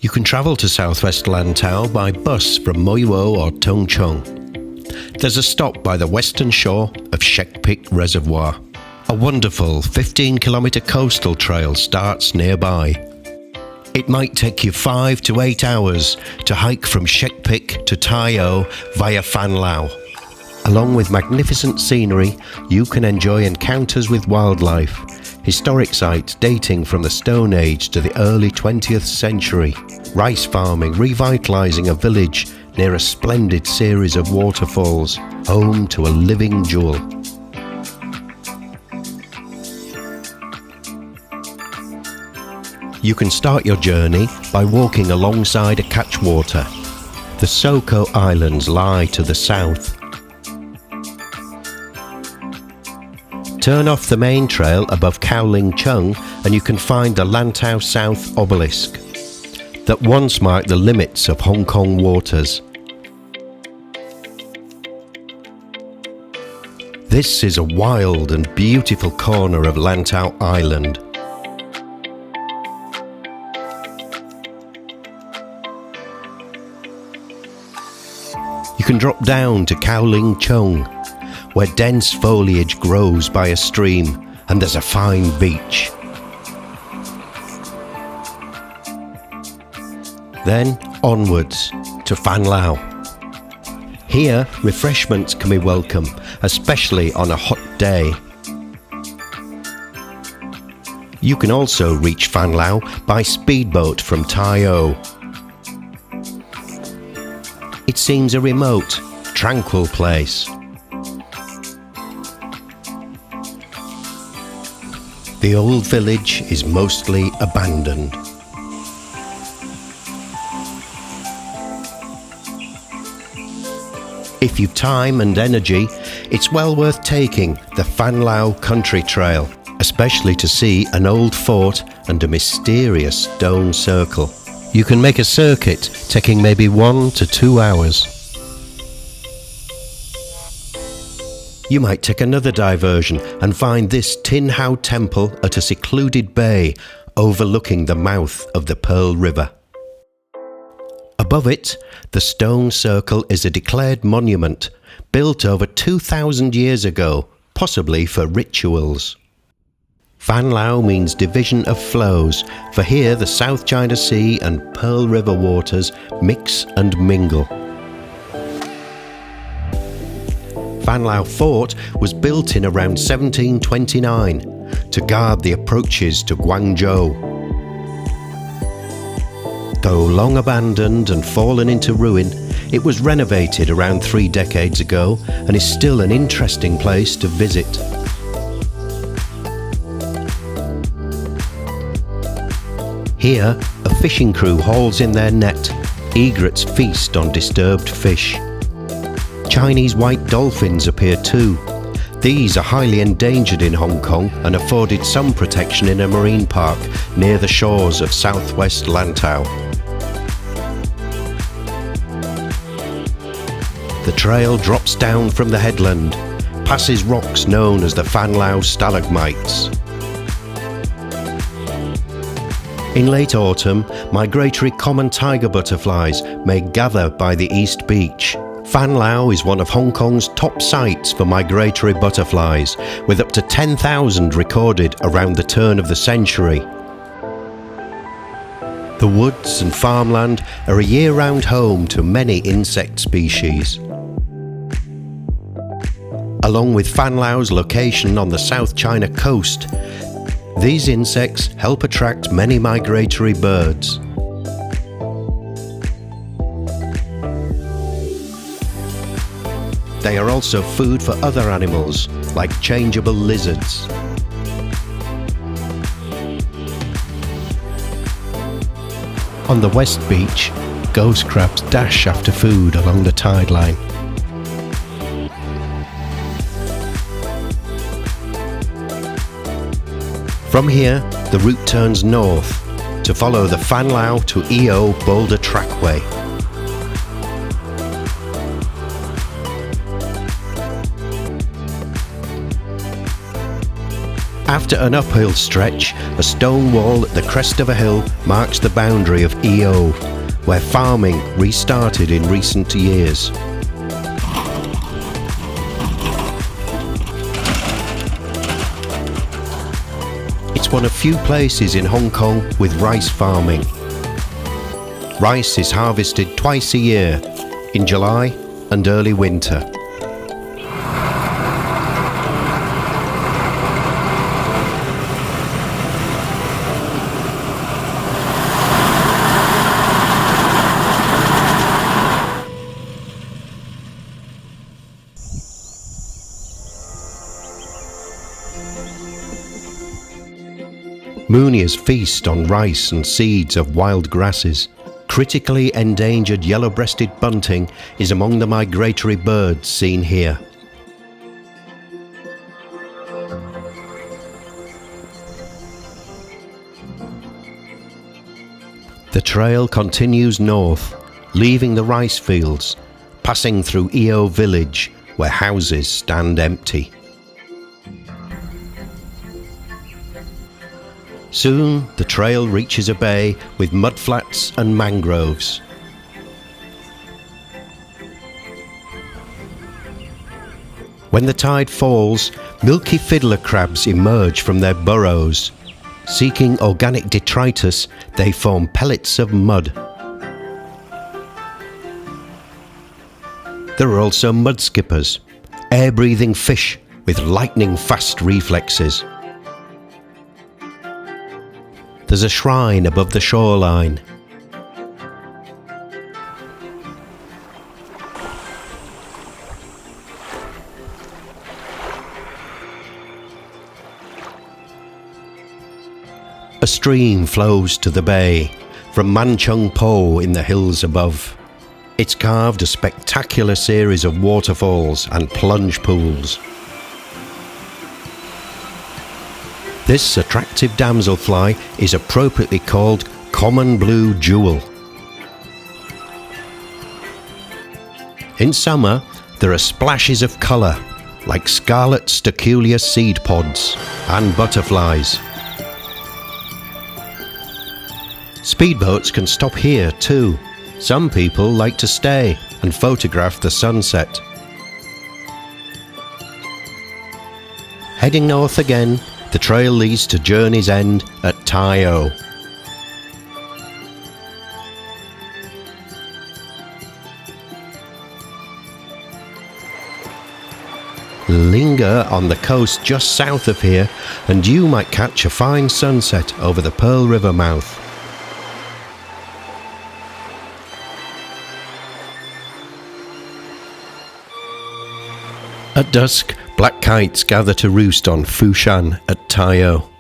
You can travel to Southwest Lantau by bus from Moi Wo or Tung Chung. There's a stop by the western shore of Shek Pik Reservoir. A wonderful 15-kilometre coastal trail starts nearby. It might take you 5 to 8 hours to hike from Shek Pik to Tai O via Fan Lau. Along with magnificent scenery, you can enjoy encounters with wildlife, historic sites dating from the Stone Age to the early 20th century, rice farming revitalising a village near a splendid series of waterfalls, home to a living jewel. You can start your journey by walking alongside a catchwater. The Soko Islands lie to the south. Turn off the main trail above Kowling Chung and you can find the Lantau South Obelisk that once marked the limits of Hong Kong waters. This is a wild and beautiful corner of Lantau Island. You can drop down to Kowling Chung, where dense foliage grows by a stream and there's a fine beach. Then onwards to Fan Lau. Here, refreshments can be welcome, especially on a hot day. You can also reach Fan Lau by speedboat from Tai O. It seems a remote, tranquil place. The old village is mostly abandoned. If you've time and energy, it's well worth taking the Fan Lau Country Trail, especially to see an old fort and a mysterious stone circle. You can make a circuit taking maybe 1 to 2 hours. You might take another diversion and find this Tin Hau temple at a secluded bay overlooking the mouth of the Pearl River. Above it, the stone circle is a declared monument built over 2,000 years ago, possibly for rituals. Fan Lau means division of flows, for here the South China Sea and Pearl River waters mix and mingle. Fan Lau Fort was built in around 1729 to guard the approaches to Guangzhou. Though long abandoned and fallen into ruin, it was renovated around 3 decades ago and is still an interesting place to visit. Here, a fishing crew hauls in their net, egrets feast on disturbed fish. Chinese white dolphins appear too. These are highly endangered in Hong Kong and afforded some protection in a marine park near the shores of Southwest Lantau. The trail drops down from the headland, passes rocks known as the Fan Lau stalagmites. In late autumn, migratory common tiger butterflies may gather by the East Beach. Fan Lau is one of Hong Kong's top sites for migratory butterflies, with up to 10,000 recorded around the turn of the century. The woods and farmland are a year-round home to many insect species. Along with Fan Lau's location on the South China coast, these insects help attract many migratory birds. They are also food for other animals, like changeable lizards. On the west beach, ghost crabs dash after food along the tide line. From here, the route turns north to follow the Fan Lau to EO Boulder Trackway. After an uphill stretch, a stone wall at the crest of a hill marks the boundary of EO, where farming restarted in recent years. It's one of few places in Hong Kong with rice farming. Rice is harvested twice a year, in July and early winter. Munias feast on rice and seeds of wild grasses. Critically endangered yellow-breasted bunting is among the migratory birds seen here. The trail continues north, leaving the rice fields, passing through EO village, where houses stand empty. Soon, the trail reaches a bay with mudflats and mangroves. When the tide falls, milky fiddler crabs emerge from their burrows. Seeking organic detritus, they form pellets of mud. There are also mud skippers, air-breathing fish with lightning-fast reflexes. There's a shrine above the shoreline. A stream flows to the bay from Man Chung Po in the hills above. It's carved a spectacular series of waterfalls and plunge pools. This attractive damselfly is appropriately called common blue jewel. In summer, there are splashes of colour, like scarlet staculia seed pods and butterflies. Speedboats can stop here too. Some people like to stay and photograph the sunset. Heading north again, the trail leads to Journey's End at Tai O. Linger on the coast just south of here and you might catch a fine sunset over the Pearl River mouth. At dusk, black kites gather to roost on Fushan at Tai O.